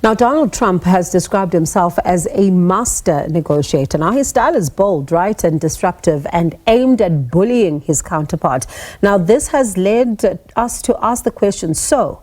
Now, Donald Trump has described himself as a master negotiator. Now, his style is bold, right, and disruptive and aimed at bullying his counterpart. Now, this has led us to ask the question, so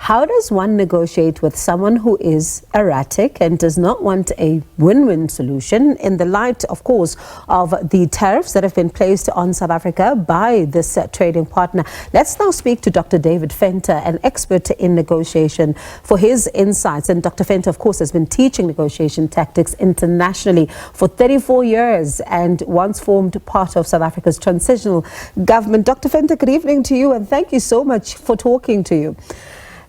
how does one negotiate with someone who is erratic and does not want a win-win solution in the light, of course, of the tariffs that have been placed on South Africa by this trading partner? Let's now speak to Dr. David Venter, an expert in negotiation, for his insights. And Dr. Venter, of course, has been teaching negotiation tactics internationally for 34 years and once formed part of South Africa's transitional government. Dr. Venter, good evening to you, and thank you so much for talking to you.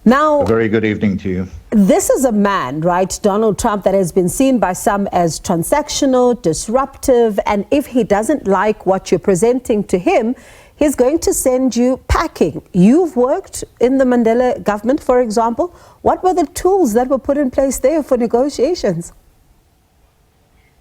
Now, a very good evening to you. This is a man, right, Donald Trump, that has been seen by some as transactional, disruptive, and if he doesn't like what you're presenting to him, he's going to send you packing. You've worked in the Mandela government, for example. What were the tools that were put in place there for negotiations?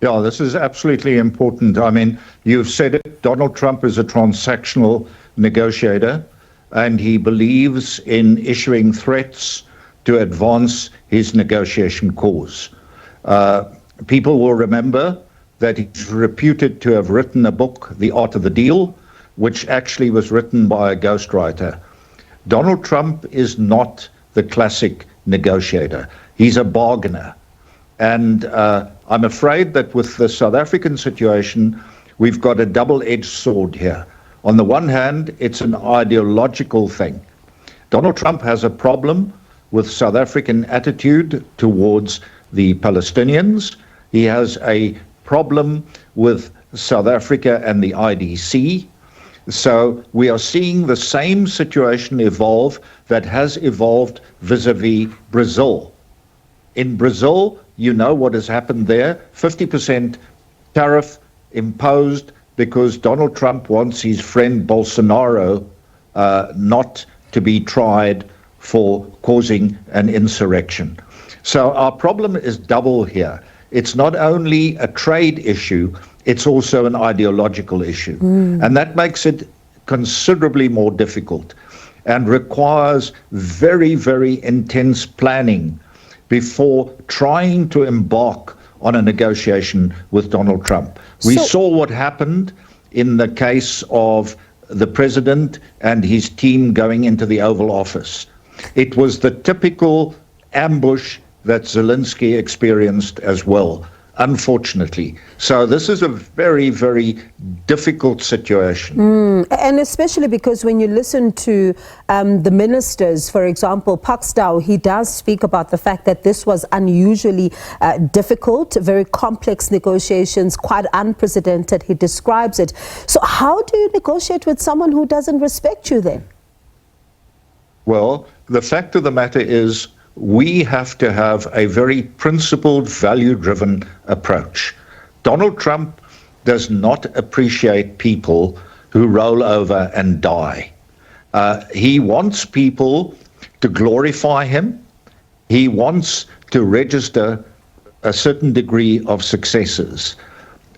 Yeah, this is absolutely important. I mean, you've said it, Donald Trump is a transactional negotiator, and he believes in issuing threats to advance his negotiation cause. People will remember that he's reputed to have written a book, The Art of the Deal, which actually was written by a ghostwriter. Donald Trump is not the classic negotiator. He's a bargainer. And I'm afraid that with the South African situation, we've got a double-edged sword here. On the one hand, it's an ideological thing. Donald Trump has a problem with South African attitude towards the Palestinians. He has a problem with South Africa and the IDC. So we are seeing the same situation evolve that has evolved vis-a-vis Brazil. In Brazil, you know what has happened there, 50% tariff imposed because Donald Trump wants his friend Bolsonaro not to be tried for causing an insurrection. So our problem is double here. It's not only a trade issue, it's also an ideological issue. And that makes it considerably more difficult and requires very, very intense planning before trying to embark on a negotiation with Donald Trump. We saw what happened in the case of the president and his team going into the Oval Office. It was the typical ambush that Zelensky experienced as well, unfortunately. So this is a very, very difficult situation. And especially because when you listen to the ministers, for example, Pakstow, he does speak about the fact that this was unusually difficult, very complex negotiations, quite unprecedented. He describes it. So how do you negotiate with someone who doesn't respect you then? Well, the fact of the matter is, we have to have a very principled, value-driven approach. Donald Trump does not appreciate people who roll over and die. He wants people to glorify him. He wants to register a certain degree of successes.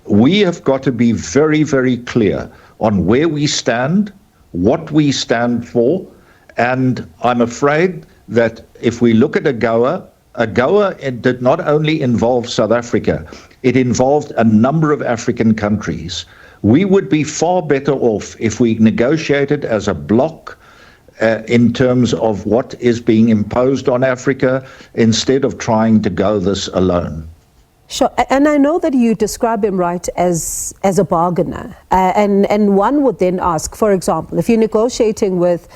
We have got to be very, very clear on where we stand, what we stand for, and I'm afraid that if we look at AGOA, it did not only involve South Africa, it involved a number of African countries. We would be far better off if we negotiated as a bloc in terms of what is being imposed on Africa instead of trying to go this alone. Sure, and I know that you describe him, right, as a bargainer, and one would then ask, for example, if you're negotiating with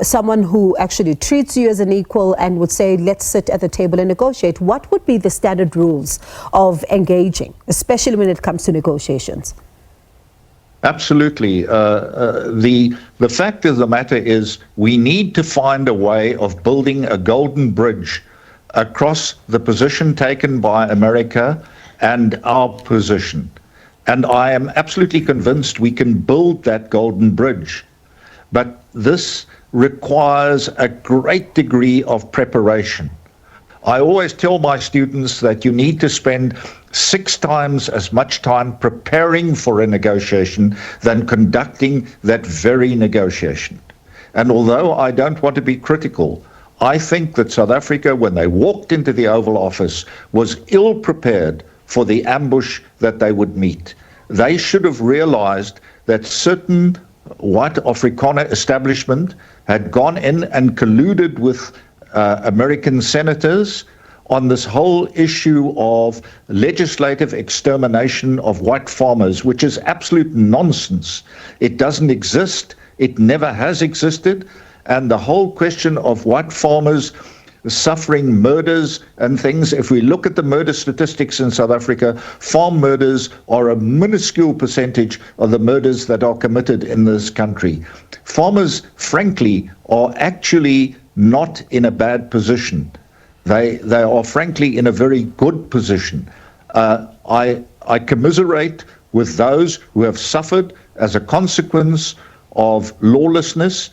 someone who actually treats you as an equal and would say, let's sit at the table and negotiate, what would be the standard rules of engaging, especially when it comes to negotiations? Absolutely. The fact of the matter is we need to find a way of building a golden bridge across the position taken by America and our position. And I am absolutely convinced we can build that golden bridge. But this requires a great degree of preparation. I always tell my students that you need to spend 6 times as much time preparing for a negotiation than conducting that very negotiation. And although I don't want to be critical I think that South Africa, when they walked into the Oval Office, was ill prepared for the ambush that they would meet. They should have realized that certain white Afrikaner establishment had gone in and colluded with American senators on this whole issue of legislative extermination of white farmers, which is absolute nonsense. It doesn't exist. It never has existed. And the whole question of white farmers suffering murders and things, if we look at the murder statistics in South Africa, farm murders are a minuscule percentage of the murders that are committed in this country. Farmers, frankly, are actually not in a bad position. They are frankly in a very good position. I commiserate with those who have suffered as a consequence of lawlessness,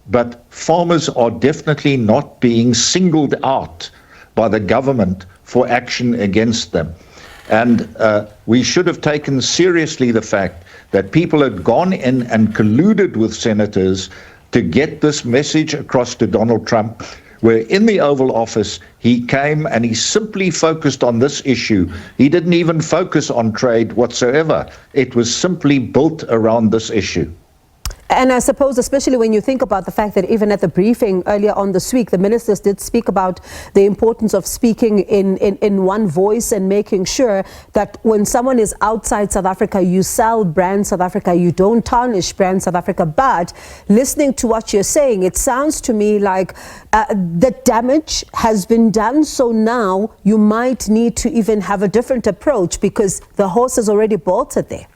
but farmers are definitely not being singled out by the government for action against them. And we should have taken seriously the fact that people had gone in and colluded with senators to get this message across to Donald Trump, where in the Oval Office, he came and he simply focused on this issue. He didn't even focus on trade whatsoever. It was simply built around this issue. And I suppose, especially when you think about the fact that even at the briefing earlier on this week, the ministers did speak about the importance of speaking in one voice and making sure that when someone is outside South Africa, you sell brand South Africa, you don't tarnish brand South Africa. But listening to what you're saying, it sounds to me like the damage has been done. So now you might need to even have a different approach because the horse is already bolted there.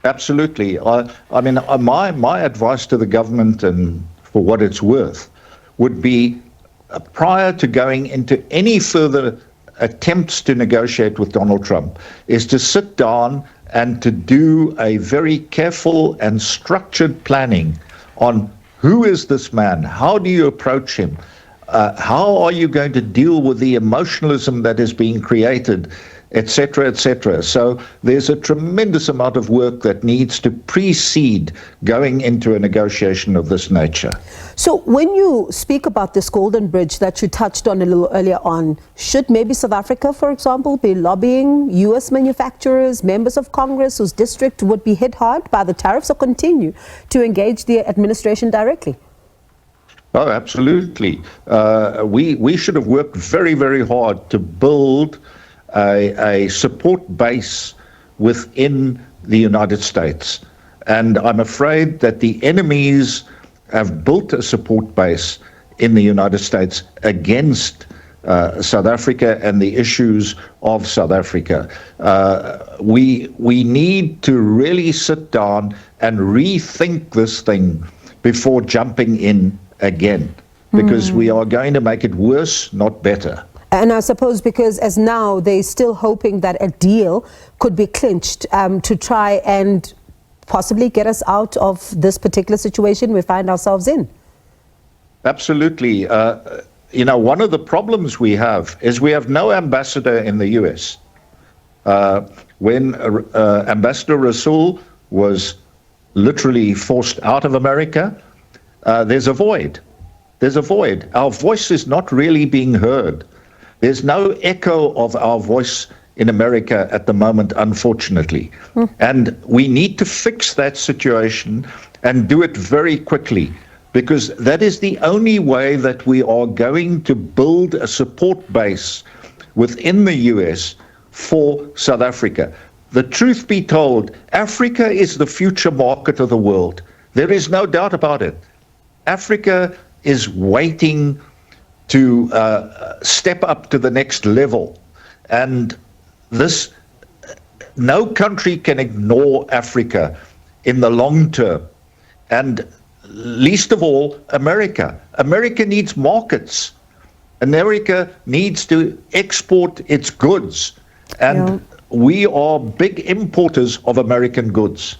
Absolutely. I mean, my advice to the government, and for what it's worth, would be prior to going into any further attempts to negotiate with Donald Trump, is to sit down and to do a very careful and structured planning on who is this man, how do you approach him, how are you going to deal with the emotionalism that is being created, etc., etc. So there's a tremendous amount of work that needs to precede going into a negotiation of this nature. So when you speak about this golden bridge that you touched on a little earlier on, should maybe South Africa, for example, be lobbying U.S. manufacturers, members of Congress whose district would be hit hard by the tariffs, or continue to engage the administration directly? Oh, absolutely. We should have worked very, very hard to build a support base within the United States. And I'm afraid that the enemies have built a support base in the United States against South Africa and the issues of South Africa. We need to really sit down and rethink this thing before jumping in again, because we are going to make it worse, not better. And I suppose because as now they're still hoping that a deal could be clinched to try and possibly get us out of this particular situation we find ourselves in. Absolutely. You know, one of the problems we have is we have no ambassador in the U.S. When Ambassador Rasool was literally forced out of America, there's a void. There's a void. Our voice is not really being heard. There's no echo of our voice in America at the moment, unfortunately. And we need to fix that situation and do it very quickly, because that is the only way that we are going to build a support base within the US for South Africa. The truth be told, Africa is the future market of the world. There is no doubt about it. Africa is waiting to step up to the next level. And no country can ignore Africa in the long term. And least of all, America. America needs markets. America needs to export its goods. And we are big importers of American goods.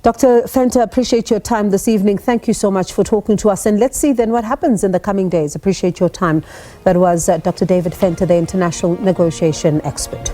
Dr. Venter, appreciate your time this evening. Thank you so much for talking to us. And let's see then what happens in the coming days. Appreciate your time. That was Dr. David Venter, the international negotiation expert.